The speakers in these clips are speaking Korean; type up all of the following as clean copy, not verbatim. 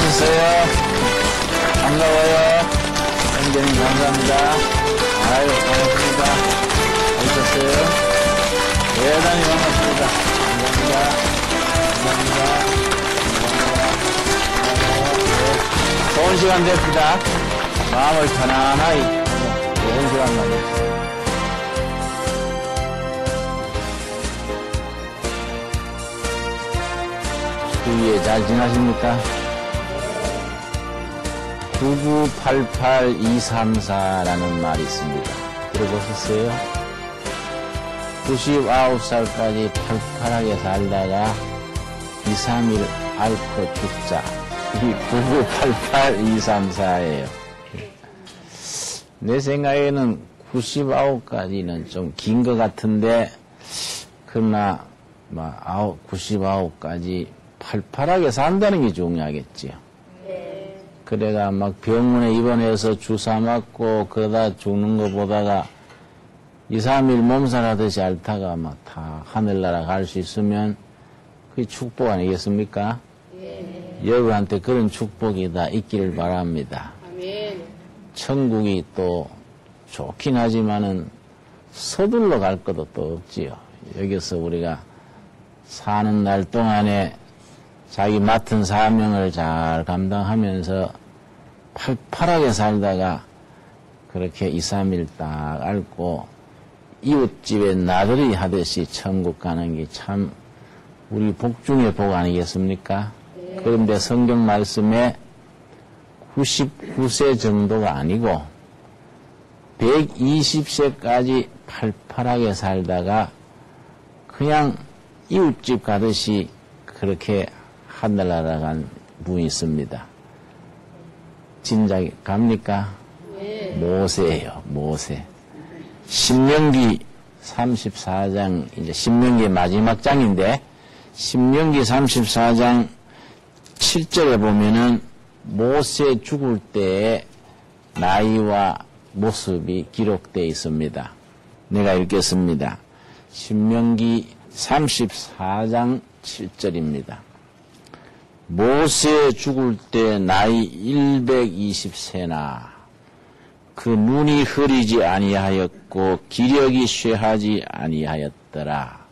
오셨어요? 반가워요. 형제님 감사합니다. 아유, 반갑습니다. 오셨어요? 대단히 반갑습니다. 감사합니다. 좋은 시간 됐습니다. 마음을 편안하게 좋은 시간 만났습니다. 주위에 잘 지나십니까? 9988234라는 말이 있습니다. 들어보셨어요? 99살까지 팔팔하게 살다가 2, 3일 앓고 죽자. 이 9988234예요. 내 생각에는 99까지는 좀 긴 것 같은데, 그러나 99까지 팔팔하게 산다는 게 중요하겠지요. 그래가 막 병원에 입원해서 주사 맞고 그러다 죽는 거 보다가 2, 3일 몸살하듯이 앓다가 막 다 하늘나라 갈 수 있으면 그게 축복 아니겠습니까? 여러분한테 그런 축복이 다 있기를 바랍니다. 천국이 또 좋긴 하지만은 서둘러 갈 것도 또 없지요. 여기서 우리가 사는 날 동안에 자기 맡은 사명을 잘 감당하면서 팔팔하게 살다가 그렇게 2, 3일 딱 앓고 이웃집에 나들이 하듯이 천국 가는 게 참 우리 복 중의 복 아니겠습니까? 그런데 성경 말씀에 99세 정도가 아니고 120세까지 팔팔하게 살다가 그냥 이웃집 가듯이 그렇게 하늘나라 간 분이 있습니다. 진작 갑니까? 모세예요, 모세. 신명기 34장, 이제 신명기의 마지막 장인데, 신명기 34장 7절에 보면은 모세 죽을 때의 나이와 모습이 기록되어 있습니다. 내가 읽겠습니다. 신명기 34장 7절입니다. 모세 죽을 때 나이 120세나 그 눈이 흐리지 아니하였고 기력이 쇠하지 아니하였더라.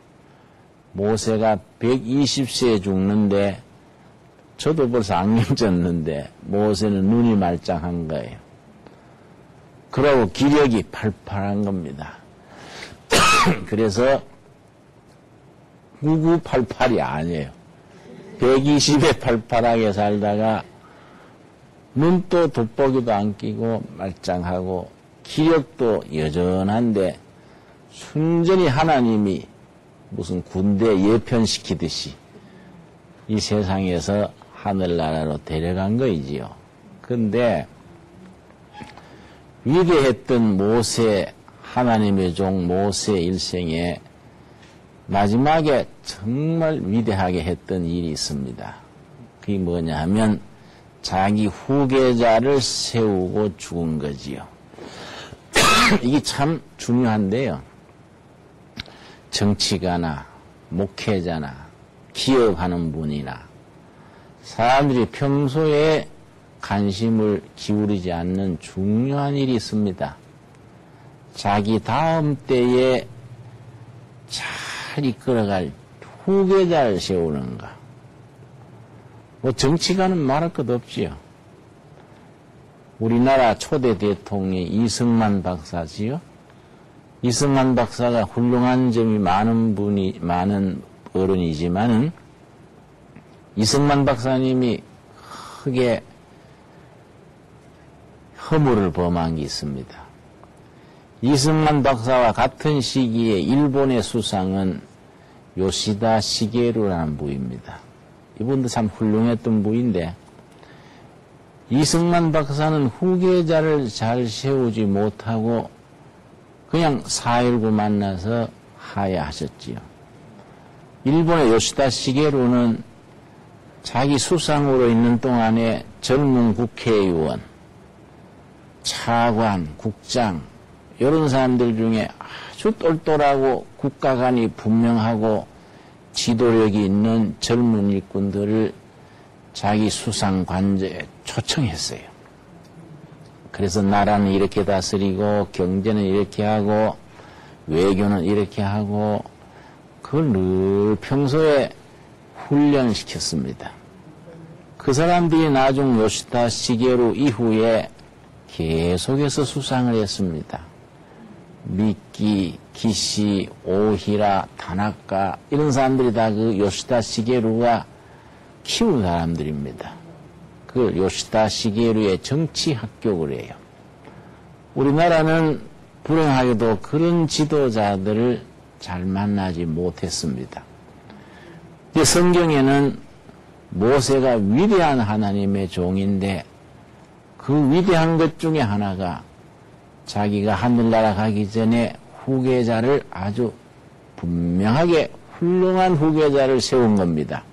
모세가 120세에 죽는데 저도 벌써 안경 쪘는데 모세는 눈이 말짱한 거예요. 그러고 기력이 팔팔한 겁니다. 그래서 9988이 아니에요. 120에 팔팔하게 살다가 눈도 돋보기도 안 끼고 말짱하고 기력도 여전한데 순전히 하나님이 무슨 군대 예편시키듯이 이 세상에서 하늘나라로 데려간 거이지요. 근데 위대했던 모세, 하나님의 종 모세 일생에 마지막에 정말 위대하게 했던 일이 있습니다. 그게 뭐냐 하면 자기 후계자를 세우고 죽은 거지요. 이게 참 중요한데요. 정치가나 목회자나 기업하는 분이나 사람들이 평소에 관심을 기울이지 않는 중요한 일이 있습니다. 자기 다음 때에 잘 이끌어갈 후계자를 세우는가. 뭐 정치가는 말할 것 없지요. 우리나라 초대 대통령이 이승만 박사지요. 이승만 박사가 훌륭한 점이 많은 어른이지만은 이승만 박사님이 크게 허물을 범한 게 있습니다. 이승만 박사와 같은 시기에 일본의 수상은 요시다 시게루라는 부입니다. 이분도 참 훌륭했던 부인데 이승만 박사는 후계자를 잘 세우지 못하고 그냥 4.19 만나서 하야하셨지요. 일본의 요시다 시게루는 자기 수상으로 있는 동안에 젊은 국회의원, 차관, 국장 이런 사람들 중에 아주 똘똘하고 국가관이 분명하고 지도력이 있는 젊은 일꾼들을 자기 수상 관저에 초청했어요. 그래서 나라는 이렇게 다스리고 경제는 이렇게 하고 외교는 이렇게 하고 그걸 늘 평소에 훈련시켰습니다. 그 사람들이 나중 요시다 시게루 이후에 계속해서 수상을 했습니다. 미끼, 기시, 오히라, 다나카 이런 사람들이 다 그 요시다 시게루가 키운 사람들입니다. 그 요시다 시게루의 정치 합격을 해요. 우리나라는 불행하게도 그런 지도자들을 잘 만나지 못했습니다. 성경에는 모세가 위대한 하나님의 종인데 그 위대한 것 중에 하나가 자기가 하늘나라 가기 전에 후계자를 아주 분명하게 훌륭한 후계자를 세운 겁니다.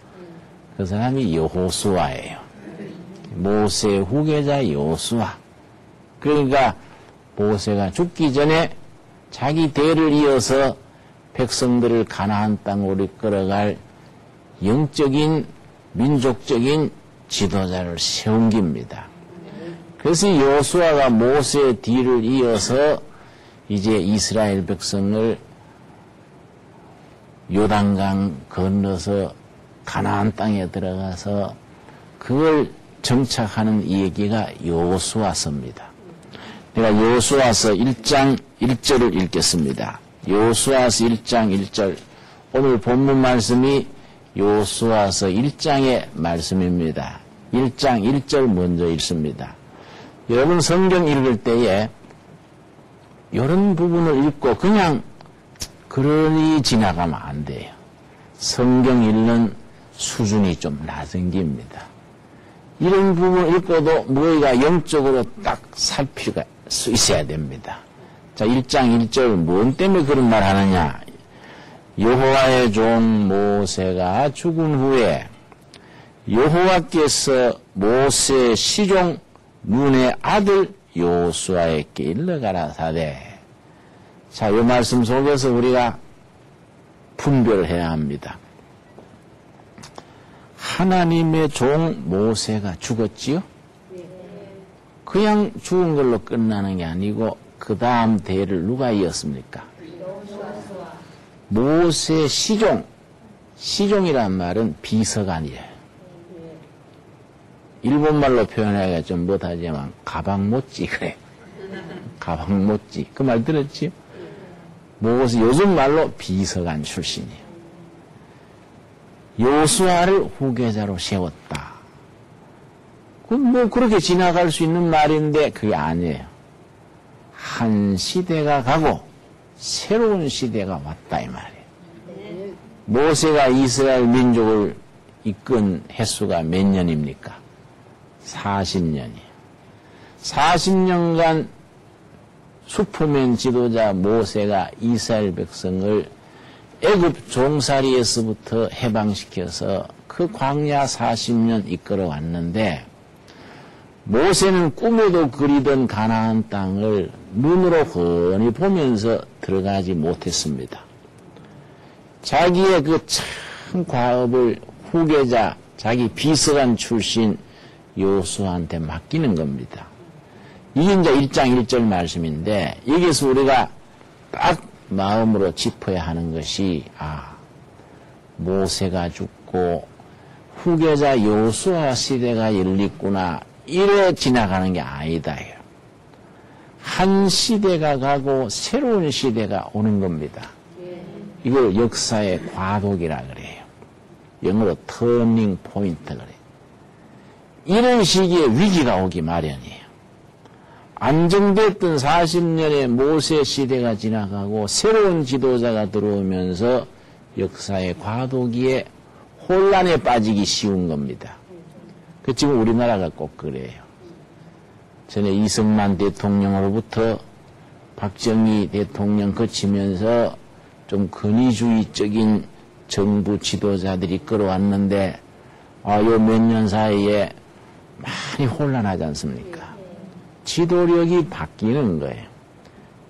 그 사람이 여호수아예요. 모세의 후계자 여호수아. 그러니까 모세가 죽기 전에 자기 대를 이어서 백성들을 가나안 땅으로 이끌어갈 영적인 민족적인 지도자를 세운 겁니다. 그래서 여호수아가 모세의 뒤를 이어서 이제 이스라엘 백성을 요단강 건너서 가나안 땅에 들어가서 그걸 정착하는 얘기가 여호수아서입니다. 내가 여호수아서 1장 1절을 읽겠습니다. 여호수아서 1장 1절. 오늘 본문 말씀이 여호수아서 1장의 말씀입니다. 1장 1절 먼저 읽습니다. 여러분 성경 읽을 때에 이런 부분을 읽고 그냥 그러니 지나가면 안 돼요. 성경 읽는 수준이 좀 낮은 겁니다. 이런 부분을 읽고도 뭐가 영적으로 딱 살필 수 있어야 됩니다. 자, 1장 1절 뭔 때문에 그런 말 하느냐. 여호와의 종 모세가 죽은 후에 여호와께서 모세 시종 눈의 아들 여호수아에게 일러가라사대. 자, 이 말씀 속에서 우리가 분별을 해야 합니다. 하나님의 종 모세가 죽었지요? 그냥 죽은 걸로 끝나는 게 아니고 그 다음 대를 누가 이었습니까? 모세 시종. 시종이란 말은 비서관이에요. 일본말로 표현하기가 좀 못하지만 가방 못지 그래. 가방 못지. 그 말 들었지? 모세 요즘 말로 비서관 출신이에요. 여호수아를 후계자로 세웠다. 뭐 그렇게 지나갈 수 있는 말인데 그게 아니에요. 한 시대가 가고 새로운 시대가 왔다 이 말이에요. 모세가 이스라엘 민족을 이끈 횟수가 몇 년입니까? 40년이에요. 40년간 슈퍼맨 지도자 모세가 이스라엘 백성을 애굽 종살이에서부터 해방시켜서 그 광야 40년 이끌어 왔는데 모세는 꿈에도 그리던 가나안 땅을 눈으로 훤히 보면서 들어가지 못했습니다. 자기의 그 참 과업을 후계자, 자기 비서관 출신 여호수아한테 맡기는 겁니다. 이게 이제 1장 1절 말씀인데 여기서 우리가 딱 마음으로 짚어야 하는 것이 모세가 죽고 후계자 여호수아 시대가 열리구나 이래 지나가는 게 아니다. 한 시대가 가고 새로운 시대가 오는 겁니다. 이걸 역사의 과도기라 그래요. 영어로 터닝 포인트 그래요. 이런 시기에 위기가 오기 마련이에요. 안정됐던 40년의 모세 시대가 지나가고 새로운 지도자가 들어오면서 역사의 과도기에 혼란에 빠지기 쉬운 겁니다. 그 지금 우리나라가 꼭 그래요. 전에 이승만 대통령으로부터 박정희 대통령 거치면서 좀 권위주의적인 정부 지도자들이 끌어왔는데 요 몇 년 사이에 많이 혼란하지 않습니까? 지도력이 바뀌는 거예요.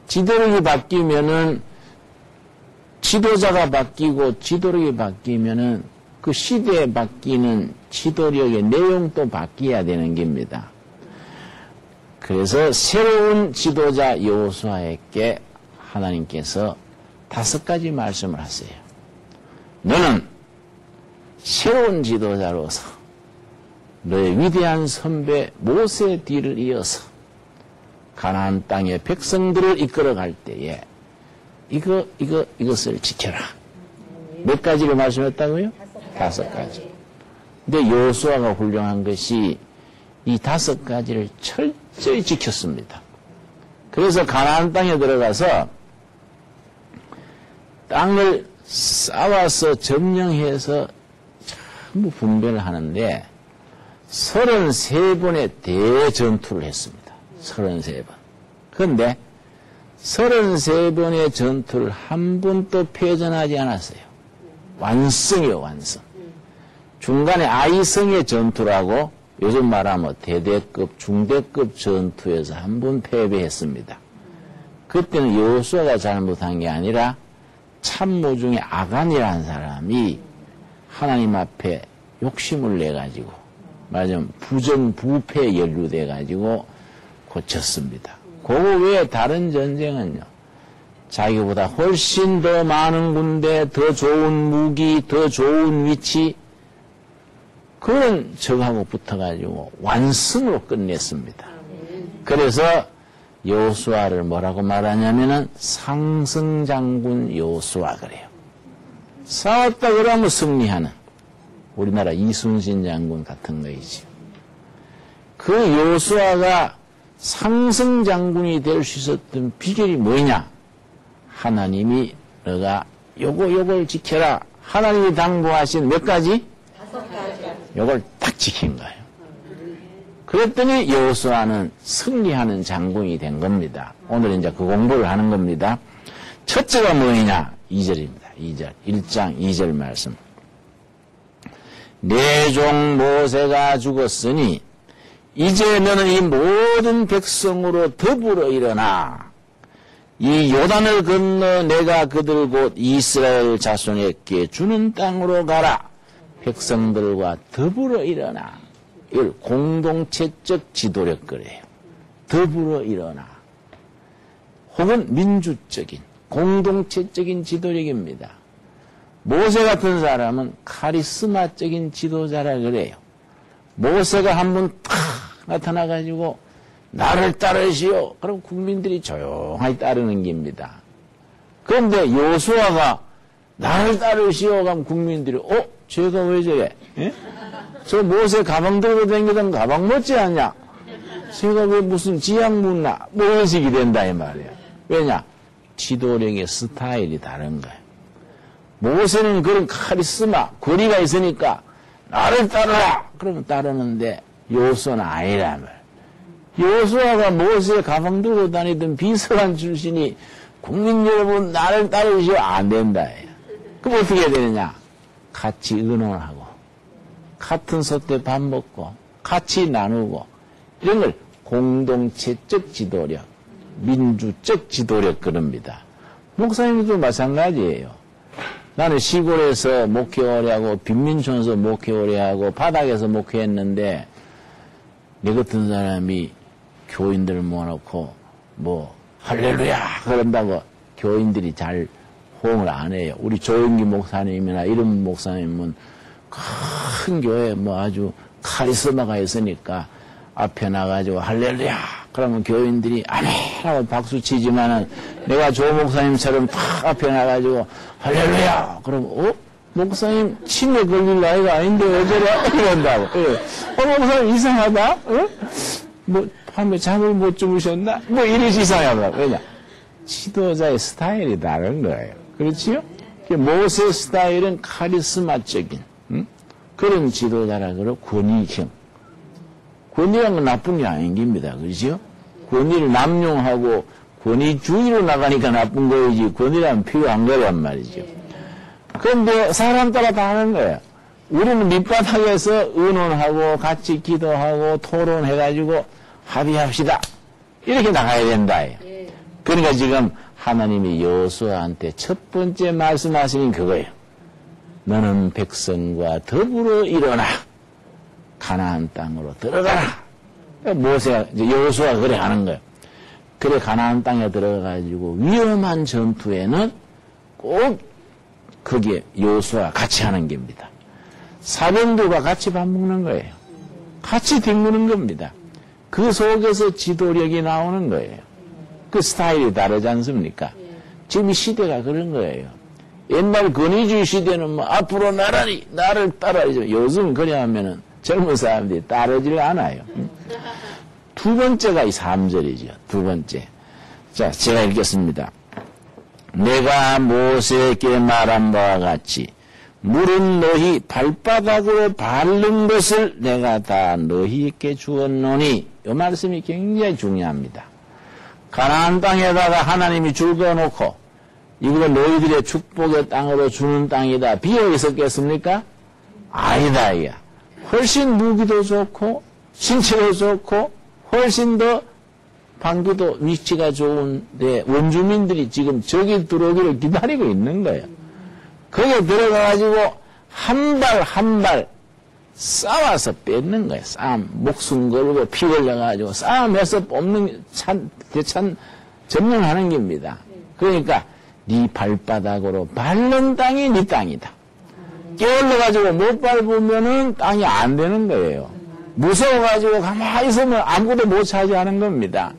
지도력이 바뀌면은 지도자가 바뀌고 지도력이 바뀌면은 그 시대에 바뀌는 지도력의 내용도 바뀌어야 되는 겁니다. 그래서 새로운 지도자 여호수아에게 하나님께서 5가지 말씀을 하세요. 너는 새로운 지도자로서 너의 위대한 선배 모세 뒤를 이어서 가나안 땅의 백성들을 이끌어갈 때에 이것을 지켜라. 몇 가지를 말씀했다고요? 5가지. 근데 여호수아가 훌륭한 것이 이 5가지를 철저히 지켰습니다. 그래서 가나안 땅에 들어가서 땅을 쌓아서 점령해서 전부 분배를 하는데 33번의 대전투를 했습니다. 33번. 그런데 33번의 전투를 한 번도 패전하지 않았어요. 완승이요, 완승. 중간에 아이성의 전투라고 요즘 말하면 대대급, 중대급 전투에서 한 번 패배했습니다. 그때는 여호수아가 잘못한 게 아니라 참모 중에 아간이라는 사람이 하나님 앞에 욕심을 내가지고 말하자면 부정부패에 연루돼가지고 고쳤습니다. 그거 외에 다른 전쟁은요. 자기보다 훨씬 더 많은 군대, 더 좋은 무기, 더 좋은 위치 그런 적하고 붙어가지고 완승으로 끝냈습니다. 그래서 여호수아를 뭐라고 말하냐면은 상승장군 여호수아 그래요. 싸웠다 그러면 승리하는 우리나라 이순신 장군 같은 거이지. 그 여호수아가 상승장군이 될 수 있었던 비결이 뭐냐? 하나님이 너가 요걸 지켜라. 하나님이 당부하신 몇 가지? 5가지. 요걸 딱 지킨 거예요. 그랬더니 여호수아는 승리하는 장군이 된 겁니다. 오늘 이제 그 공부를 하는 겁니다. 첫째가 뭐냐? 2절입니다. 2절. 1장 2절 말씀. 내 종 모세가 죽었으니 이제 너는 이 모든 백성으로 더불어 일어나 이 요단을 건너 내가 그들 곧 이스라엘 자손에게 주는 땅으로 가라. 백성들과 더불어 일어나. 이걸 공동체적 지도력 그래요. 더불어 일어나. 혹은 민주적인 공동체적인 지도력입니다. 모세 같은 사람은 카리스마적인 지도자라 그래요. 모세가 한번 탁 나타나가지고 나를 따르시오. 그럼 국민들이 조용하게 따르는 겁니다. 그런데 여호수아가 나를 따르시오. 그럼 국민들이 쟤가 왜 저래? 예? 저 모세 가방 들고 다니던 가방 멋지 않냐? 제가 왜 무슨 지향 묻나? 뭐 이런 식이 된다 이 말이야. 왜냐? 지도력의 스타일이 다른 거예요. 모세는 그런 카리스마, 거리가 있으니까 나를 따르라! 그러면 따르는데 여호수아는 아니라 말. 여호수아가 모세 가방 들고 다니던 비서관 출신이 국민 여러분 나를 따르시오 안 된다. 그럼 어떻게 해야 되느냐? 같이 의논하고 같은 솥에 밥 먹고 같이 나누고 이런 걸 공동체적 지도력, 민주적 지도력 그럽니다. 목사님도 마찬가지예요. 나는 시골에서 목회 오래 하고 빈민촌에서 목회 오래 하고 바닥에서 목회했는데 내 같은 사람이 교인들 모아놓고 뭐 할렐루야 그런다고 교인들이 잘 호응을 안 해요. 우리 조영기 목사님이나 이런 목사님은 큰 교회 뭐 아주 카리스마가 있으니까 앞에 나가지고 할렐루야 그러면 교인들이 아멘 하고 박수 치지만은 내가 조 목사님처럼 탁 앞에 나가지고 할렐루야 그러면 목사님 치매 걸릴 나이가 아닌데 왜 저래 이런다고. 목사님 이상하다. 뭐 밤에 잠을 못 주무셨나 뭐 이러지 이상하다. 왜냐 지도자의 스타일이 다른 거예요. 그렇지요? 모세 스타일은 카리스마적인 그런 지도자라 그러 권위형. 권위란 건 나쁜 게 아닌 겁니다. 그렇지요? 권위를 남용하고 권위주의로 나가니까 나쁜 거이지 권위란 필요한 거란 말이죠. 그런데 사람 따라 다 하는 거예요. 우리는 밑바닥에서 의논하고 같이 기도하고 토론해가지고 합의합시다. 이렇게 나가야 된다. 그러니까 지금 하나님이 여호수아한테 첫 번째 말씀하시는 그거예요. 너는 백성과 더불어 일어나 가나안 땅으로 들어가라. 모세가 이제 여호수아가 그래 하는 거예요. 그래 가나안 땅에 들어가가지고 위험한 전투에는 꼭 거기에 여호수아가 같이 하는 겁니다. 사병들과 같이 밥 먹는 거예요. 같이 뒹구는 겁니다. 그 속에서 지도력이 나오는 거예요. 그 스타일이 다르지 않습니까? 지금 이 시대가 그런 거예요. 옛날 권위주의 시대는 뭐 앞으로 나라니 나를 따라야죠. 요즘 그래 하면은 젊은 사람들이 따르질 않아요. 두 번째가 이 3절이죠. 두 번째. 자, 제가 읽겠습니다. 내가 모세에게 말한 바와 같이 물은 너희 발바닥으로 밟는 것을 내가 다 너희에게 주었노니 이 말씀이 굉장히 중요합니다. 가나안 땅에다가 하나님이 줄 거놓고 이거 너희들의 축복의 땅으로 주는 땅이다. 비어 있었겠습니까? 아니다, 이야. 훨씬 무기도 좋고 신체도 좋고 훨씬 더 방기도 위치가 좋은데 원주민들이 지금 저기 들어오기를 기다리고 있는 거예요. 거기에 들어가가지고 한 발 한 발 싸워서 뺏는 거예요. 싸움, 목숨 걸고 피 흘려가지고 싸움해서 뽑는 대찬 점령하는 겁니다. 그러니까 네 발바닥으로 밟는 땅이 네 땅이다. 깨어올려가지고 못 밟으면은 땅이 안 되는 거예요. 무서워가지고 가만히 있으면 아무것도 못 차지하는 겁니다.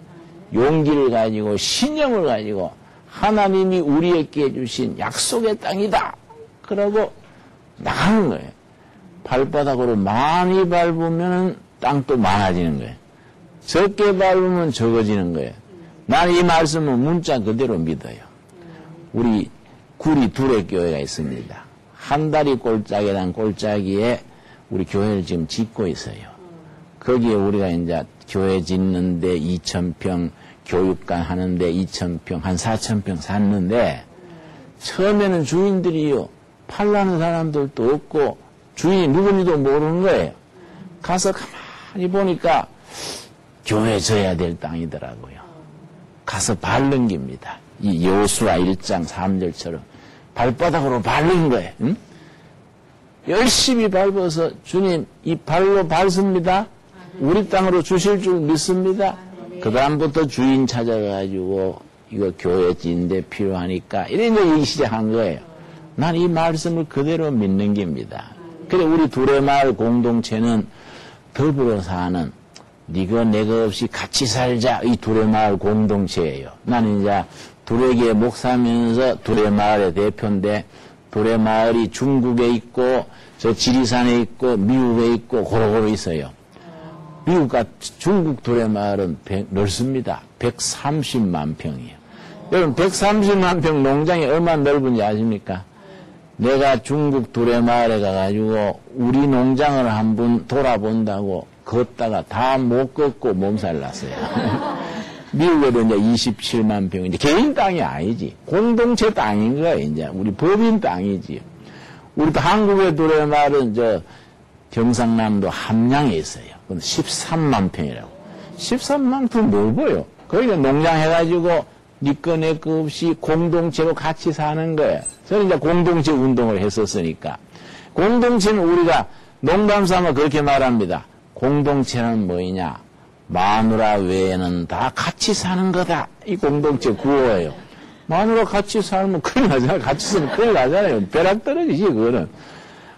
용기를 가지고 신념을 가지고 하나님이 우리에게 주신 약속의 땅이다. 그러고 나가는 거예요. 발바닥으로 많이 밟으면 땅도 많아지는 거예요. 적게 밟으면 적어지는 거예요. 나는 이 말씀은 문자 그대로 믿어요. 우리 구리 두레교회가 있습니다. 한 다리 꼴짝이란 꼴짝이에 우리 교회를 지금 짓고 있어요. 거기에 우리가 이제 교회 짓는데 2,000평, 교육관 하는데 2,000평, 한 4,000평 샀는데 처음에는 주인들이요. 팔라는 사람들도 없고 주인이 누군지도 모르는 거예요. 가서 가만히 보니까 교회 져야 될 땅이더라고요. 가서 밟는 겁니다. 이 여호수아 1장 3절처럼 발바닥으로 밟는 거예요. 응? 열심히 밟아서 주님 이 발로 밟습니다. 우리 땅으로 주실 줄 믿습니다. 그 다음부터 주인 찾아가지고 이거 교회 짓는데 필요하니까 이런 얘기 시작한 거예요. 난 이 말씀을 그대로 믿는 겁니다. 그래 우리 두레마을 공동체는 더불어 사는 네가 내가 없이 같이 살자 이 두레마을 공동체예요. 나는 이제 두레교회 목사면서 두레마을의 대표인데 두레마을이 중국에 있고 저 지리산에 있고 미국에 있고 고루고루 있어요. 미국과 중국 두레마을은 넓습니다. 130만 평이에요. 여러분 130만 평 농장이 얼마나 넓은지 아십니까? 내가 중국 두레마을에 가가지고 우리 농장을 한번 돌아본다고 걷다가 다 못 걷고 몸살 났어요. 미국에도 이제 27만 평, 이제 개인 땅이 아니지. 공동체 땅인 거야, 이제. 우리 법인 땅이지. 우리도 한국의 두레마을은 저 경상남도 함양에 있어요. 그건 13만 평이라고. 13만 평 넓어요. 거기다 농장 해가지고 니 거 내 거 없이 공동체로 같이 사는 거예요. 저는 이제 공동체 운동을 했었으니까. 공동체는 우리가 농담 삼아 그렇게 말합니다. 공동체는 뭐이냐? 마누라 외에는 다 같이 사는 거다. 이 공동체 구호예요. 마누라 같이 살면 큰일 나잖아요. 같이 있으면 큰일 나잖아요. 벼락 떨어지지, 그거는.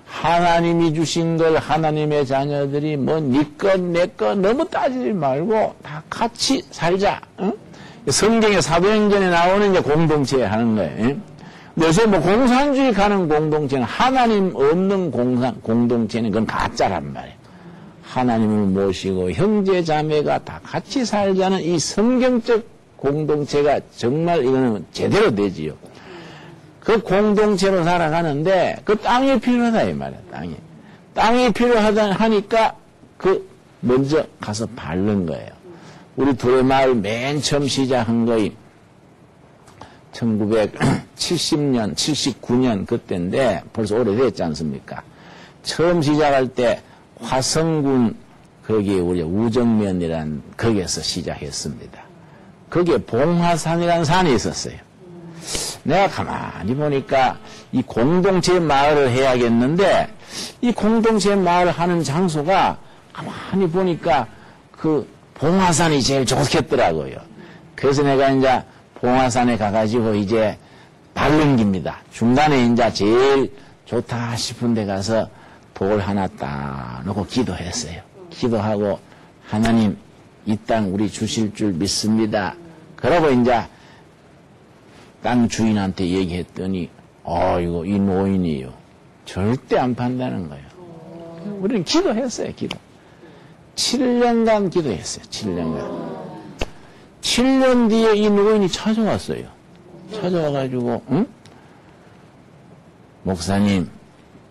하나님이 주신 걸 하나님의 자녀들이 뭐 니 것, 내 것 너무 따지지 말고 다 같이 살자. 응? 성경의 사도행전에 나오는 이제 공동체 하는 거예요. 요새 뭐 공산주의 가는 공동체는 하나님 없는 공동체는 그건 가짜란 말이에요. 하나님을 모시고 형제 자매가 다 같이 살자는 이 성경적 공동체가 정말 이거는 제대로 되지요. 그 공동체로 살아가는데 그 땅이 필요하다 이 말이야. 땅이 필요하다 하니까 그 먼저 가서 밟는 거예요. 우리 두레마을 맨 처음 시작한 거이 1970년, 79년 그때인데 벌써 오래됐지 않습니까? 처음 시작할 때 화성군 거기에 우리 우정면이란 거기에서 시작했습니다. 거기에 봉화산이라는 산이 있었어요. 내가 가만히 보니까 이 공동체 마을을 해야겠는데 이 공동체 마을 하는 장소가 가만히 보니까 그 봉화산이 제일 좋겠더라고요. 그래서 내가 이제 봉화산에 가가지고 이제 발 넘깁니다. 중간에 이제 제일 좋다 싶은 데 가서 돌 하나 딱 놓고 기도했어요. 기도하고 하나님 이 땅 우리 주실 줄 믿습니다. 그러고 이제 땅 주인한테 얘기했더니 이거 이 노인이요 절대 안 판다는 거예요. 우리는 기도했어요. 기도. 7년간 기도했어요. 7년간. 7년 뒤에 이 노인이 찾아왔어요. 찾아와가지고 목사님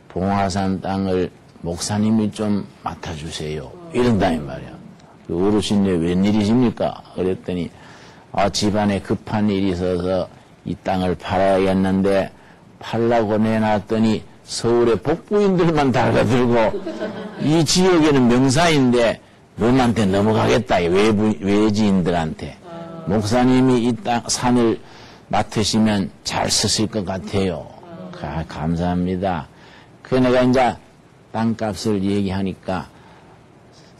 봉화산 땅을 목사님이 좀 맡아주세요. 이런다 이 말이야. 그 어르신네 웬일이십니까? 그랬더니 집안에 급한 일이 있어서 이 땅을 팔아야겠는데 팔라고 내놨더니 서울의 복부인들만 달가들고 이 지역에는 명사인데 너한테 넘어가겠다. 외지인들한테. 목사님이 이 땅 산을 맡으시면 잘 쓰실 것 같아요. 감사합니다. 그 내가 이제 땅값을 얘기하니까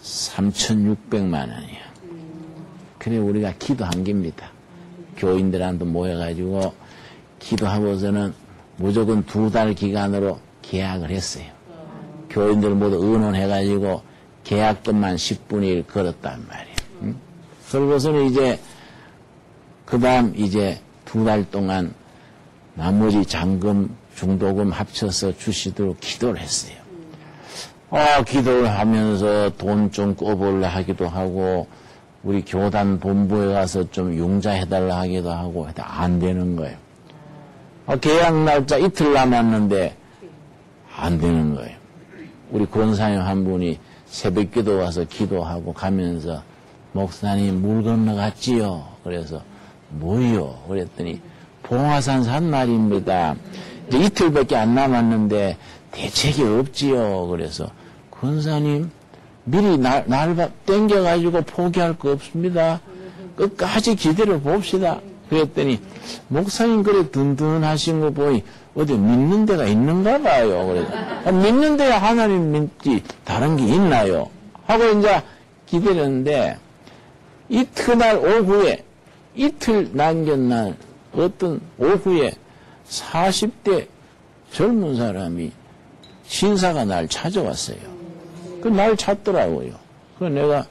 3,600만 원이야. 그래 우리가 기도한 겁니다. 교인들한테 모여가지고 기도하고서는 무조건 2달 기간으로 계약을 했어요. 교인들 모두 의논해가지고 계약금만 10분의 1 걸었단 말이에요. 응? 그러고서는 이제 그 다음 이제 2달 동안 나머지 잔금, 중도금 합쳐서 주시도록 기도를 했어요. 기도를 하면서 돈 좀 꿔보려 하기도 하고 우리 교단 본부에 가서 좀 융자해달라 하기도 하고 안 되는 거예요. 계약 날짜 이틀 남았는데 안 되는 거예요. 우리 권사님 한 분이 새벽기도 와서 기도하고 가면서 목사님 물 건너갔지요. 그래서 뭐요? 그랬더니 봉화산 산 말입니다. 이제 이틀밖에 안 남았는데 대책이 없지요. 그래서 권사님 미리 날 땡겨가지고 포기할 거 없습니다. 끝까지 기다려 봅시다. 그랬더니 목사님 그래 든든하신 거 보니 어디 믿는 데가 있는가 봐요. 그래서 믿는 데야 하나님 믿지 다른 게 있나요? 하고 이제 기다렸는데 이튿날 오후에 이틀 남긴 날 어떤 오후에 40대 젊은 사람이 신사가 날 찾아왔어요. 그 날 찾더라고요. 그 내가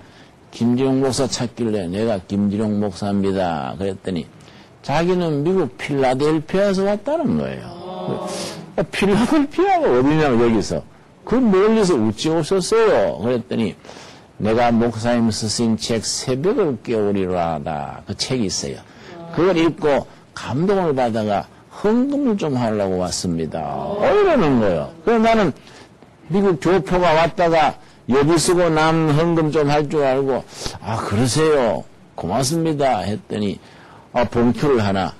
김지용 목사 찾길래 내가 김지용 목사입니다. 그랬더니 자기는 미국 필라델피아에서 왔다는 거예요. 필라델피아가 어디냐고 여기서. 그 멀리서 어찌 오셨어요? 그랬더니 내가 목사님 쓰신 책 새벽을 깨우리라 하다. 그 책이 있어요. 그걸 읽고 감동을 받아가 헌금을 좀 하려고 왔습니다. 이러는 거예요. 그래서 나는 미국 교포가 왔다가 여비 쓰고 남 헌금 좀 할 줄 알고 그러세요. 고맙습니다. 했더니 봉투를 하나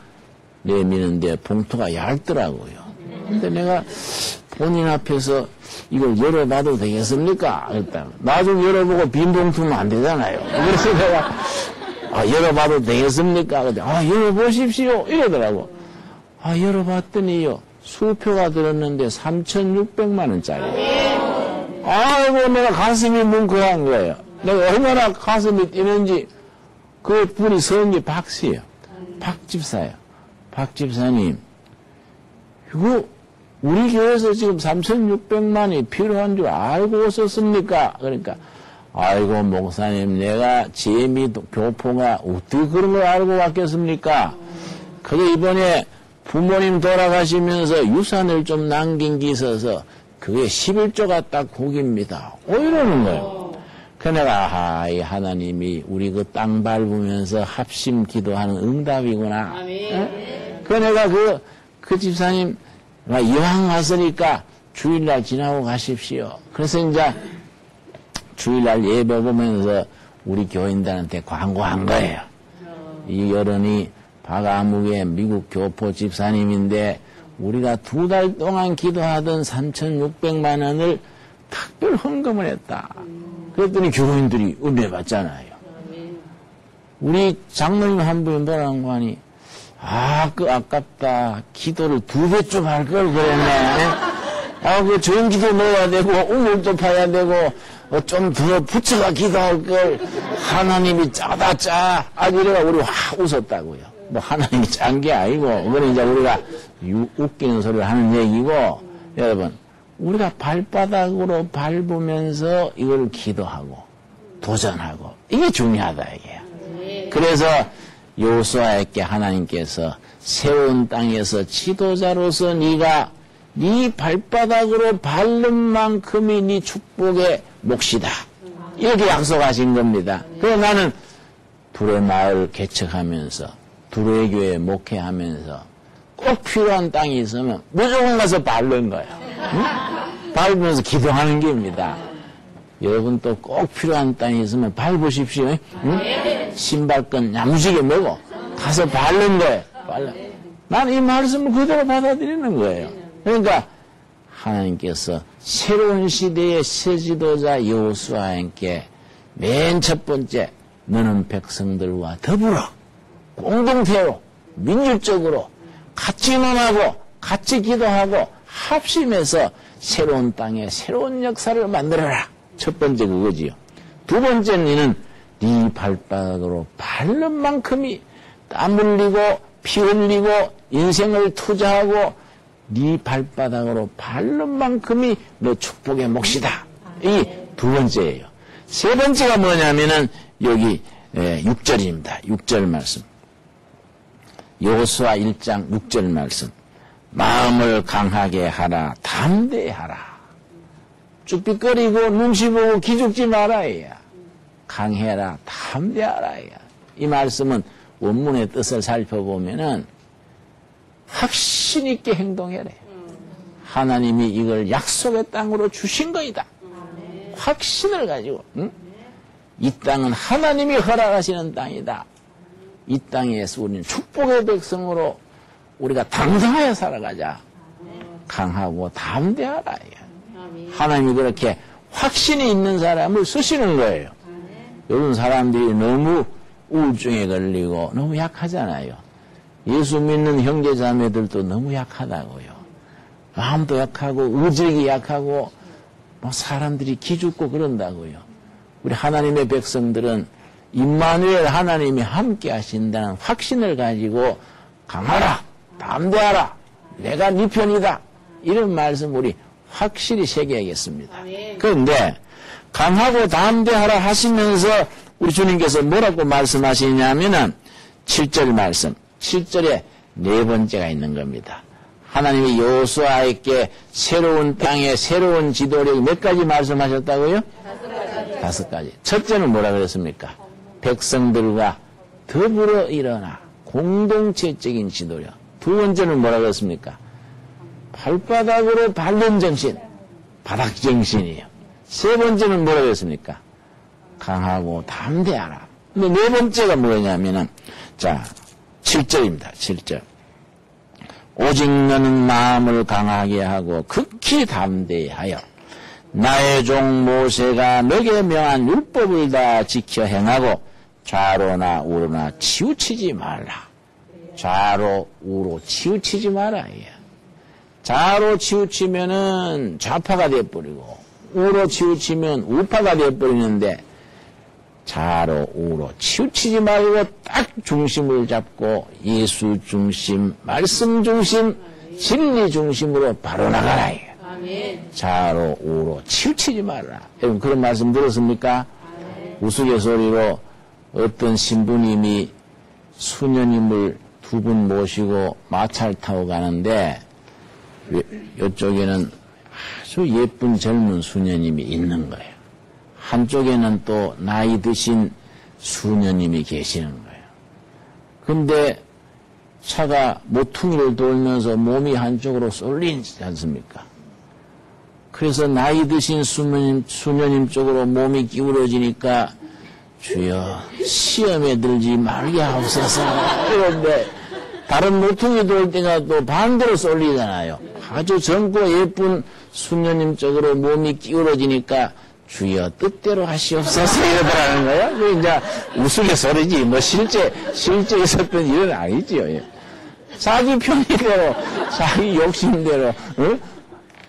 내미는데 봉투가 얇더라고요. 근데 내가 본인 앞에서 이걸 열어봐도 되겠습니까? 그랬다. 나중에 열어보고 빈 봉투면 안 되잖아요. 그래서 내가 열어봐도 되겠습니까? 근데 열어보십시오. 이러더라고. 열어봤더니요. 수표가 들었는데 3,600만 원짜리. 아이고 내가 가슴이 뭉클한 거예요. 내가 얼마나 가슴이 뛰는지. 그 분이 성이 박씨예요. 박 집사예요. 박 집사님, 이거 우리 교회에서 지금 3,600만이 필요한 줄 알고 오셨습니까? 그러니까 아이고 목사님 내가 재미 교포가 어떻게 그런 걸 알고 왔겠습니까? 그래 이번에 부모님 돌아가시면서 유산을 좀 남긴 게 있어서 그게 11조가 딱 곡입니다. 이러는 거예요. 그 내가 이 하나님이 우리 그 땅 밟으면서 합심 기도하는 응답이구나. 그 내가 그 집사님 이왕 왔으니까 주일날 지나고 가십시오. 그래서 이제 주일날 예배 보면서 우리 교인들한테 광고한 거예요. 이 여론이 박아무개 미국 교포 집사님인데 우리가 2달 동안 기도하던 3,600만 원을 특별 헌금을 했다. 그랬더니 교인들이 은혜 받잖아요. 우리 장로님 한 분이 뭐라는 거 하니 아깝다. 기도를 2배 좀 할 걸 그랬네. 그 좋은 기도 넣어야 되고, 우물도 파야 되고, 좀 더 붙여가 기도할 걸. 하나님이 짜다, 짜. 이래가 우리 확 웃었다고요. 뭐 하나님이 짠 게 아니고, 그건 이제 우리가 웃기는 소리를 하는 얘기고, 여러분, 우리가 발바닥으로 밟으면서 이걸 기도하고, 도전하고, 이게 중요하다, 이게요. 그래서 여호수아에게 하나님께서 새로운 땅에서 지도자로서 네가 네 발바닥으로 밟는 만큼이 네 축복의 몫이다. 이렇게 약속하신 겁니다. 그래서 나는 두레 마을 개척하면서 두레 교회 목회하면서 꼭 필요한 땅이 있으면 무조건 가서 밟는 거예요. 응? 밟으면서 기도하는 게입니다. 여러분 또 꼭 필요한 땅이 있으면 밟으십시오. 응? 신발끈 야무지게 메고 가서 밟는 거예요. 나는 이 말씀을 그대로 받아들이는 거예요. 그러니까 하나님께서 새로운 시대의 새 지도자 여호수아에게 맨 첫 번째 너는 백성들과 더불어 공동체로 민주적으로 같이 논하고 같이 기도하고 합심해서 새로운 땅에 새로운 역사를 만들어라. 첫 번째 그거지요. 두 번째는 너는 네 발바닥으로 밟는 만큼이 땀 흘리고 피 흘리고 인생을 투자하고 네 발바닥으로 밟는 만큼이 너 축복의 몫이다. 이 두 번째예요. 세 번째가 뭐냐면은 여기 6절입니다. 6절 말씀. 여호수아 1장 6절 말씀. 마음을 강하게 하라. 담대하라. 쭈삣거리고 눈치 보고 기죽지 말아야. 강해라. 담대하라. 이 말씀은 원문의 뜻을 살펴보면은 확신 있게 행동해라. 하나님이 이걸 약속의 땅으로 주신 거이다. 확신을 가지고 응? 이 땅은 하나님이 허락하시는 땅이다. 이 땅에서 우리는 축복의 백성으로 우리가 당당하여 살아가자. 강하고 담대하라. 하나님이 그렇게 확신이 있는 사람을 쓰시는 거예요. 요즘 사람들이 너무 우울증에 걸리고 너무 약하잖아요. 예수 믿는 형제 자매들도 너무 약하다고요. 마음도 약하고 의지력이 약하고 뭐 사람들이 기죽고 그런다고요. 우리 하나님의 백성들은 임마누엘 하나님이 함께 하신다는 확신을 가지고 강하라, 담대하라, 내가 네 편이다. 이런 말씀 우리 확실히 새겨야겠습니다. 그런데 강하고 담대하라 하시면서 우리 주님께서 뭐라고 말씀하시냐면은 7절 말씀. 7절에 네 번째가 있는 겁니다. 하나님이 여호수아에게 새로운 땅에 새로운 지도력 몇 가지 말씀하셨다고요? 5가지. 첫째는 뭐라 그랬습니까? 백성들과 더불어 일어나 공동체적인 지도력. 두 번째는 뭐라 그랬습니까? 발바닥으로 밟는 정신, 바닥 정신이에요. 세 번째는 뭐라 그랬습니까? 강하고 담대하라. 근데 네 번째가 뭐냐면은, 자, 7절입니다. 7절. 오직 너는 마음을 강하게 하고 극히 담대하여 나의 종 모세가 너게 명한 율법을 다 지켜 행하고 좌로나 우로나 치우치지 말라. 좌로 우로 치우치지 마라. 좌로 치우치면은 좌파가 되어버리고 우로 치우치면 우파가 되어버리는데 좌로 우로 치우치지 말고 딱 중심을 잡고 예수 중심, 말씀 중심, 진리 중심으로 바로 나가라. 좌로 우로 치우치지 말라. 여러분 그런 말씀 들었습니까? 우스갯소리로 어떤 신부님이 수녀님을 2분 모시고 마차를 타고 가는데 이쪽에는 아주 예쁜 젊은 수녀님이 있는 거예요. 한쪽에는 또 나이 드신 수녀님이 계시는 거예요. 근데 차가 모퉁이를 돌면서 몸이 한쪽으로 쏠리지 않습니까? 그래서 나이 드신 수녀님 쪽으로 몸이 기울어지니까 주여 시험에 들지 말게 하옵소서. 그런데 다른 모퉁이 돌 때가 또 반대로 쏠리잖아요. 아주 젊고 예쁜 수녀님 쪽으로 몸이 기울어지니까 주여 뜻대로 하시옵소서 이러더라는 거예요. 그 이제 우스갯소리지 뭐 실제 있었던 일은 아니지요. 자기 편의대로, 자기 욕심대로,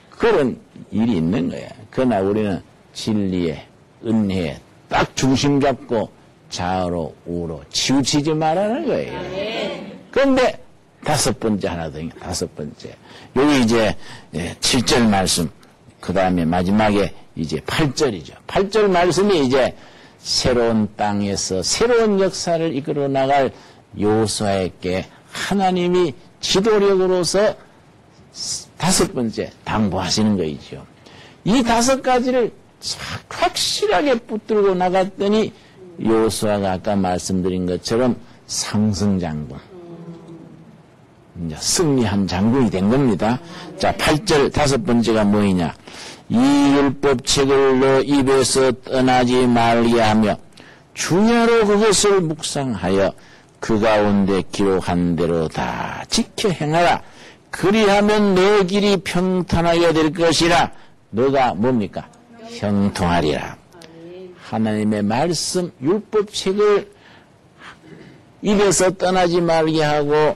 그런 일이 있는 거야. 그러나 우리는 진리에, 은혜에 딱 중심 잡고 좌우로 우로 치우치지 말라는 거예요. 그런데 다섯 번째 하나 더, 다섯 번째. 여기 이제 7절 말씀, 그 다음에 마지막에 이제 8절이죠. 8절 말씀이 이제 새로운 땅에서 새로운 역사를 이끌어 나갈 여호수아에게 하나님이 지도력으로서 다섯 번째 당부하시는 거이죠. 이 다섯 가지를 확실하게 붙들고 나갔더니 여호수아가 아까 말씀드린 것처럼 상승장군, 이제 승리한 장군이 된 겁니다. 자, 8절 다섯 번째가 뭐이냐? 이 율법책을 너 입에서 떠나지 말게 하며 주야로 그것을 묵상하여 그 가운데 기록한 대로 다 지켜 행하라. 그리하면 너 길이 평탄하게 될 것이라. 너가 뭡니까? 형통하리라. 하나님의 말씀, 율법책을 입에서 떠나지 말게 하고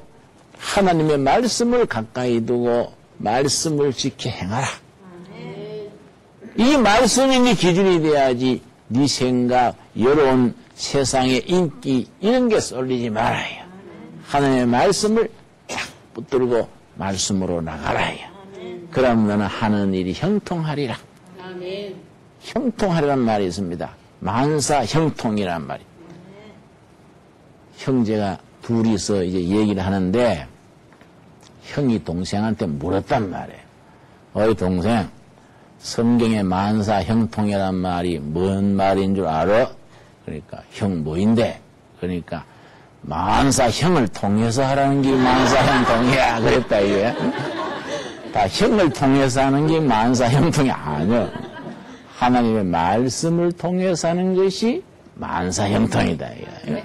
하나님의 말씀을 가까이 두고 말씀을 지켜 행하라. 이 말씀이 네 기준이 돼야지 네 생각, 여론, 세상의 인기 이런 게 쏠리지 말아요. 하나님의 말씀을 딱 붙들고 말씀으로 나가라요. 그럼 너는 하는 일이 형통하리라. 형통하리란 말이 있습니다. 만사 형통이란 말이. 형제가 둘이서 이제 얘기를 하는데 형이 동생한테 물었단 말이에요. 어이 동생, 성경에 만사 형통이란 말이 뭔 말인 줄 알아? 그러니까 형 뭐인데? 그러니까 만사 형을 통해서 하라는 게 만사 형통이야 그랬다 이게. 다 형을 통해서 하는 게 만사 형통이 아니야. 하나님의 말씀을 통해서 하는 것이 만사 형통이다 이게.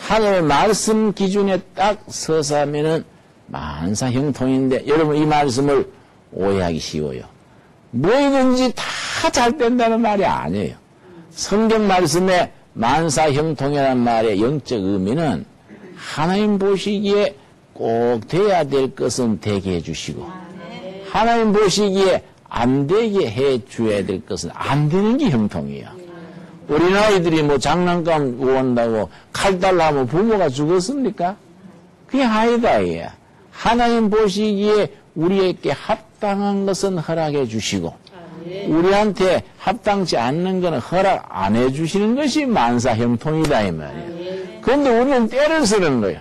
하나님의 말씀 기준에 딱 서서 하면은 만사 형통인데 여러분 이 말씀을 오해하기 쉬워요. 뭐든지 다 잘 된다는 말이 아니에요. 성경 말씀에 만사 형통이라는 말의 영적 의미는 하나님 보시기에 꼭 돼야 될 것은 되게 해주시고 하나님 보시기에 안 되게 해줘야 될 것은 안 되는 게 형통이에요. 어린아이들이 뭐 장난감 온다고 칼 달라면 부모가 죽었습니까? 그게 아니다 이게. 하나님 보시기에 우리에게 합당한 것은 허락해 주시고 우리한테 합당치 않는 것은 허락 안 해주시는 것이 만사 형통이다 이 말이에요. 그런데 우리는 때를 쓰는 거예요.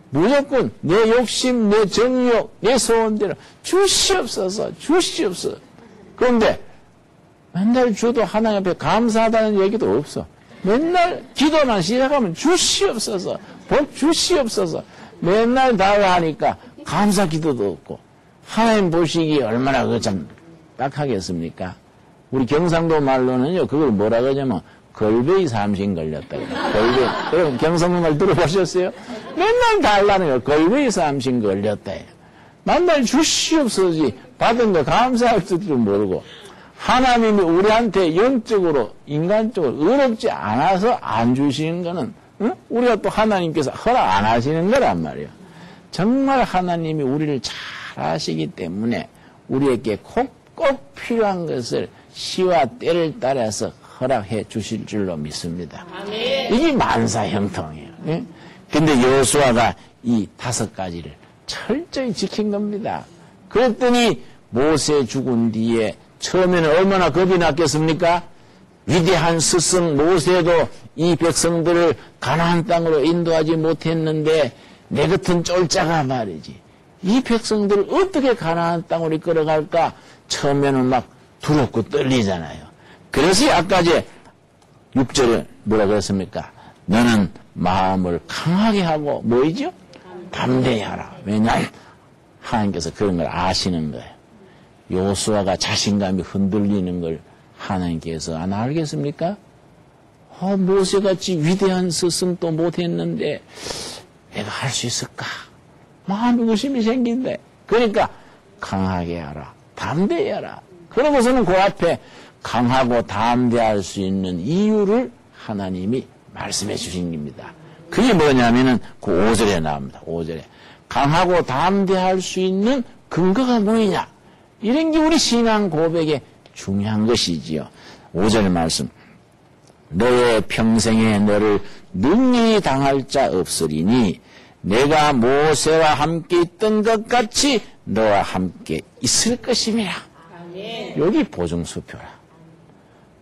무조건 내 욕심, 내 정욕, 내 소원대로 주시옵소서, 주시옵소서. 그런데 맨날 줘도 하나님 앞에 감사하다는 얘기도 없어. 맨날 기도만 시작하면 주시옵소서, 복 주시옵소서. 맨날 다 하니까 감사 기도도 없고 하나님 보시기에 얼마나 그 참 딱하겠습니까? 우리 경상도 말로는요, 그걸 뭐라 그러냐면, 걸베이 삼신 걸렸다. 걸베이. 그럼 경상도 말 들어보셨어요? 맨날 달라는 거예요. 걸베이 삼신 걸렸다. 맨날 주시옵소서 받은 거 감사할 줄도 모르고, 하나님이 우리한테 영적으로, 인간적으로 어렵지 않아서 안 주시는 거는, 우리가 또 하나님께서 허락 안 하시는 거란 말이에요. 정말 하나님이 우리를 잘 아시기 때문에, 우리에게 꼭 필요한 것을 시와 때를 따라서 허락해 주실 줄로 믿습니다. 이게 만사 형통이에요. 근데 여호수아가 이 다섯 가지를 철저히 지킨 겁니다. 그랬더니 모세 죽은 뒤에 처음에는 얼마나 겁이 났겠습니까? 위대한 스승 모세도 이 백성들을 가나안 땅으로 인도하지 못했는데 내 같은 쫄자가 말이지. 이 백성들을 어떻게 가나안 땅으로 이끌어갈까? 처음에는 막 두렵고 떨리잖아요. 그래서 아까 이제 6절에 뭐라 그랬습니까? 너는 마음을 강하게 하고 뭐이죠? 담대히 하라. 왜냐하면 하나님께서 그런 걸 아시는 거예요. 여호수아가 자신감이 흔들리는 걸 하나님께서 안 알겠습니까? 모세같이 위대한 스승도 못했는데 내가 할 수 있을까? 마음이 의심이 생긴대. 그러니까 강하게 하라. 담대히 하라. 그러고서는 그 앞에 강하고 담대할 수 있는 이유를 하나님이 말씀해 주신 겁니다. 그게 뭐냐면은 그 5절에 나옵니다. 5절에 강하고 담대할 수 있는 근거가 뭐냐? 이런 게 우리 신앙 고백의 중요한 것이지요. 5절 말씀. 너의 평생에 너를 능히 당할 자 없으리니 내가 모세와 함께 있던 것 같이 너와 함께 있을 것임이라. 여기 보증수표라.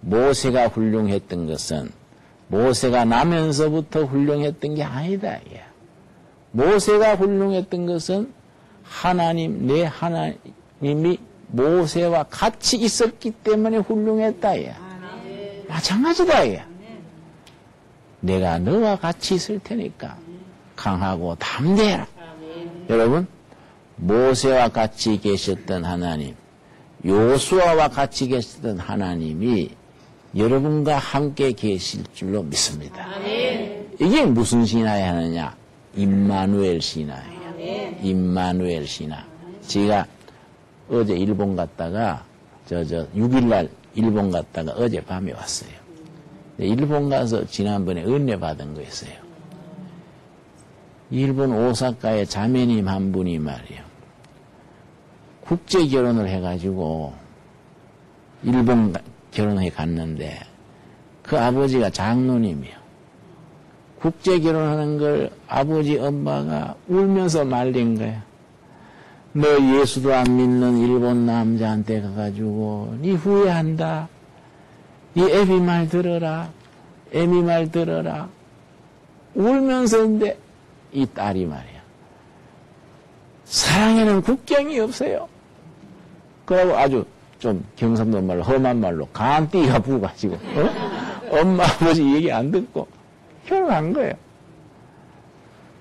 모세가 훌륭했던 것은 모세가 나면서부터 훌륭했던 게 아니다. 모세가 훌륭했던 것은 하나님, 내 하나님이 모세와 같이 있었기 때문에 훌륭했다. 마찬가지다. 내가 너와 같이 있을 테니까 강하고 담대해라. 여러분, 모세와 같이 계셨던 하나님, 요수아와 같이 계셨던 하나님이 여러분과 함께 계실 줄로 믿습니다. 이게 무슨 신화에 하느냐? 임마누엘 신화예요. 임마누엘 신화. 제가 어제 일본 갔다가 6일날 일본 갔다가 어제 밤에 왔어요. 일본 가서 지난번에 은혜 받은 거 있어요. 일본 오사카의 자매님 한 분이 말이에요. 국제 결혼을 해가지고 일본 결혼해 갔는데 그 아버지가 장로님이요. 국제 결혼하는 걸 아버지 엄마가 울면서 말린 거야. 너 예수도 안 믿는 일본 남자한테 가가지고 네 후회한다. 네 애비 말 들어라. 애미 말 들어라. 울면서인데 이 딸이 말이야. 사랑에는 국경이 없어요. 그러고 아주 좀 경상도 말로 험한 말로 간띠가 부가지고 엄마 아버지 얘기 안 듣고 결혼한 거예요.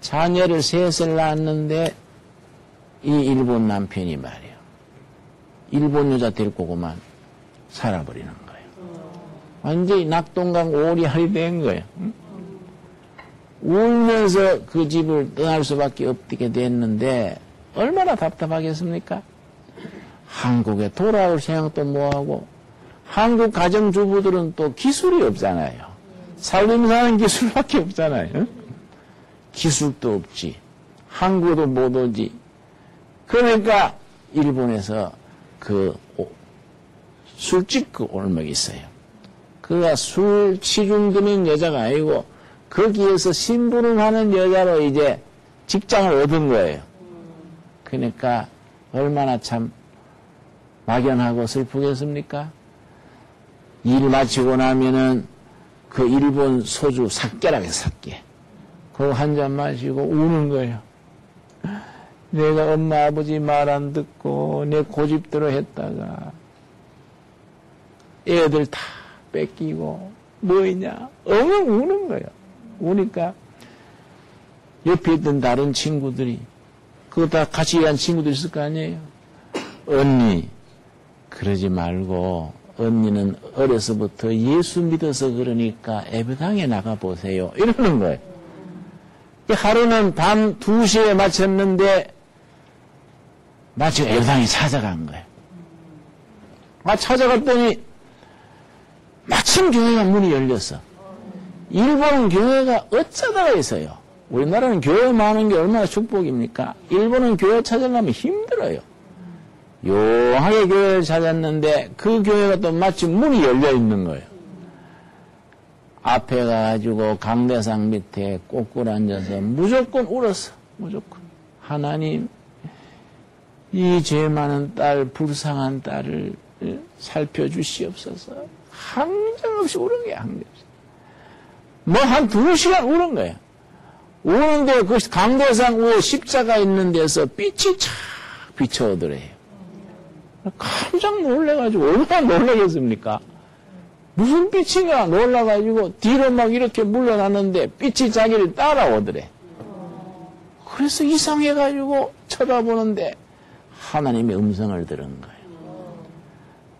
자녀를 셋을 낳았는데 이 일본 남편이 말이에요. 일본 여자 데리고 그만 살아버리는 거예요. 완전히 낙동강 오리알이 된 거예요. 응? 울면서 그 집을 떠날 수밖에 없게 됐는데 얼마나 답답하겠습니까? 한국에 돌아올 생각도 뭐하고 한국 가정주부들은 또 기술이 없잖아요. 살림사는 기술밖에 없잖아요. 응? 기술도 없지. 한국도 못 오지. 그러니까 일본에서 그 술집 그 올목이 있어요. 그가 술 치중 드는 여자가 아니고 거기에서 심부름하는 여자로 이제 직장을 얻은 거예요. 그러니까 얼마나 참 막연하고 슬프겠습니까? 일 마치고 나면은 그 일본 소주 사케라고 해서 사케. 그거 한 잔 마시고 우는 거예요. 내가 엄마 아버지 말 안 듣고 내 고집대로 했다가 애들 다 뺏기고 뭐이냐 엉엉 우는 거예요. 우니까 옆에 있던 다른 친구들이 그거 다 같이 일한 친구들 있을 거 아니에요. 언니 그러지 말고 언니는 어려서부터 예수 믿어서 그러니까 예배당에 나가보세요. 이러는 거예요. 하루는 밤 2시에 마쳤는데 마치 예배당에 찾아간 거예요. 찾아갔더니 마침 교회가 문이 열렸어. 일본은 교회가 어쩌다가 있어요. 우리나라는 교회 많은 게 얼마나 축복입니까? 일본은 교회 찾아가면 힘들어요. 요하게 교회를 찾았는데 그 교회가 또 마침 문이 열려 있는 거예요. 앞에 가가지고 강대상 밑에 꼬꾸로 앉아서 무조건 울었어. 무조건. 하나님, 이 죄 많은 딸, 불쌍한 딸을 살펴주시옵소서. 항정없이 우는 거야, 항정없이. 뭐 한 2시간 우는 거야. 우는데 그 강대상 위에 십자가 있는 데서 빛이 착 비춰오더래요. 깜짝 놀래가지고 얼마나 놀라겠습니까? 무슨 빛인가 놀라가지고 뒤로 막 이렇게 물러났는데 빛이 자기를 따라오더래. 그래서 이상해가지고 쳐다보는데 하나님의 음성을 들은 거예요.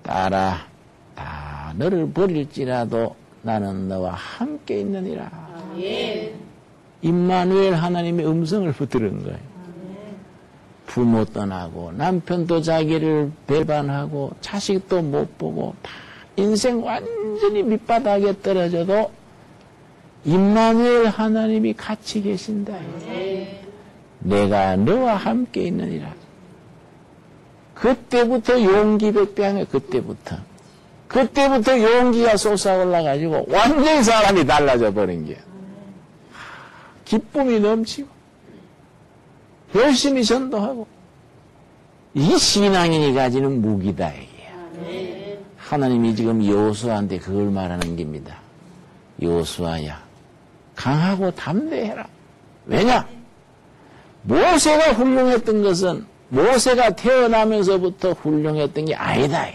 딸아, 다 너를 버릴지라도 나는 너와 함께 있느니라. 임마누엘 하나님의 음성을 들은 거예요. 부모 떠나고 남편도 자기를 배반하고 자식도 못 보고 다 인생 완전히 밑바닥에 떨어져도 임마누엘 하나님이 같이 계신다. 내가 너와 함께 있느니라. 그때부터 용기 백배하네. 그때부터 용기가 솟아올라가지고 완전히 사람이 달라져 버린 거야. 기쁨이 넘치고 열심히 전도하고 이 신앙인이 가지는 무기다 이게. 하나님이 지금 여호수아한테 그걸 말하는 겁니다. 여호수아야, 강하고 담대해라. 왜냐? 모세가 훌륭했던 것은 모세가 태어나면서부터 훌륭했던 게 아니다.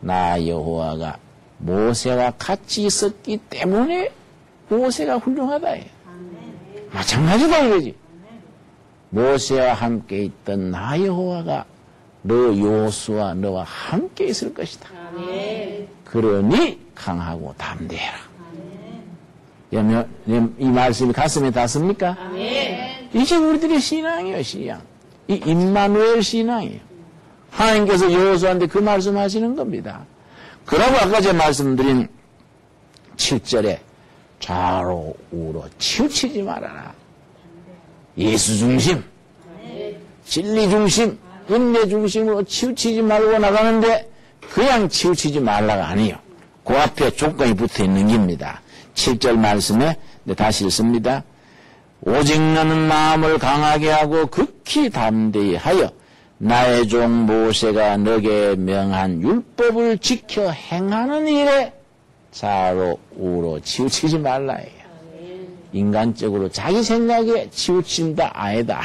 나 여호와가 모세와 같이 있었기 때문에 모세가 훌륭하다. 마찬가지다 이거지. 모세와 함께 있던 나 여호와가 너 여호수아 너와 함께 있을 것이다. 그러니 강하고 담대해라. 이 말씀이 가슴에 닿습니까? 이게 우리들의 신앙이에요. 신앙. 이 임마누엘 신앙이에요. 하나님께서 여호수아한테 그 말씀하시는 겁니다. 그러고 아까 제가 말씀드린 7절에 좌로 우로 치우치지 말아라. 예수 중심, 진리 중심, 은혜 중심으로 치우치지 말고 나가는데 그냥 치우치지 말라가 아니에요. 그 앞에 조건이 붙어 있는 겁니다. 7절 말씀에 다시 읽습니다. 오직 너는 마음을 강하게 하고 극히 담대히 하여 나의 종 모세가 너게 명한 율법을 지켜 행하는 일에 좌로 우로 치우치지 말라 해요. 인간적으로 자기 생각에 치우친다 아니다.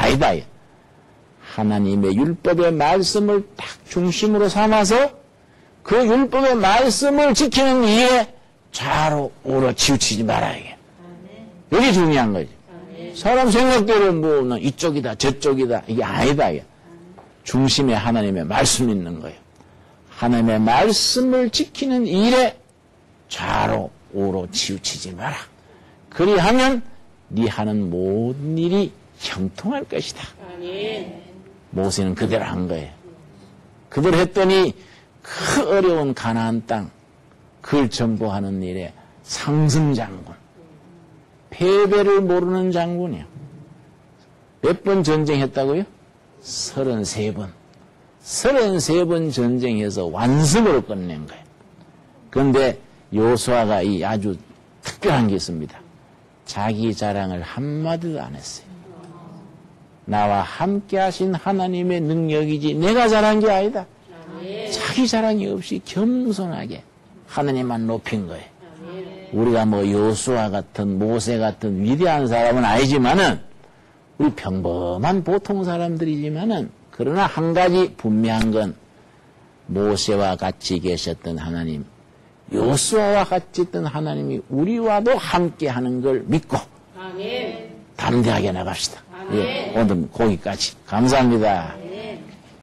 하나님의 율법의 말씀을 딱 중심으로 삼아서 그 율법의 말씀을 지키는 일에 좌로 우로 치우치지 말아야 해. 여기 중요한 거지. 사람 생각대로 뭐 이쪽이다 저쪽이다 이게 아니다. 중심에 하나님의 말씀이 있는 거예요. 하나님의 말씀을 지키는 일에 좌로 우로 치우치지 마라. 그리하면 네 하는 모든 일이 형통할 것이다. 모세는 그대로 한 거예요. 그대로 했더니 그 어려운 가나안 땅 그걸 정복하는 일에 상승장군, 패배를 모르는 장군이요. 몇 번 전쟁했다고요? 33번. 33번 전쟁해서 완승으로 끝낸 거예요. 그런데 여호수아가 이 아주 특별한 게 있습니다. 자기 자랑을 한마디도 안 했어요. 나와 함께 하신 하나님의 능력이지 내가 잘한 게 아니다. 자기 자랑이 없이 겸손하게 하나님만 높인 거예요. 우리가 뭐 여호수아 같은 모세 같은 위대한 사람은 아니지만은 우리 평범한 보통 사람들이지만은 그러나 한 가지 분명한 건 모세와 같이 계셨던 하나님, 여호수아와 같이 있던 하나님이 우리와도 함께 하는 걸 믿고 담대하게 나갑시다. 예, 오늘 거기까지. 감사합니다.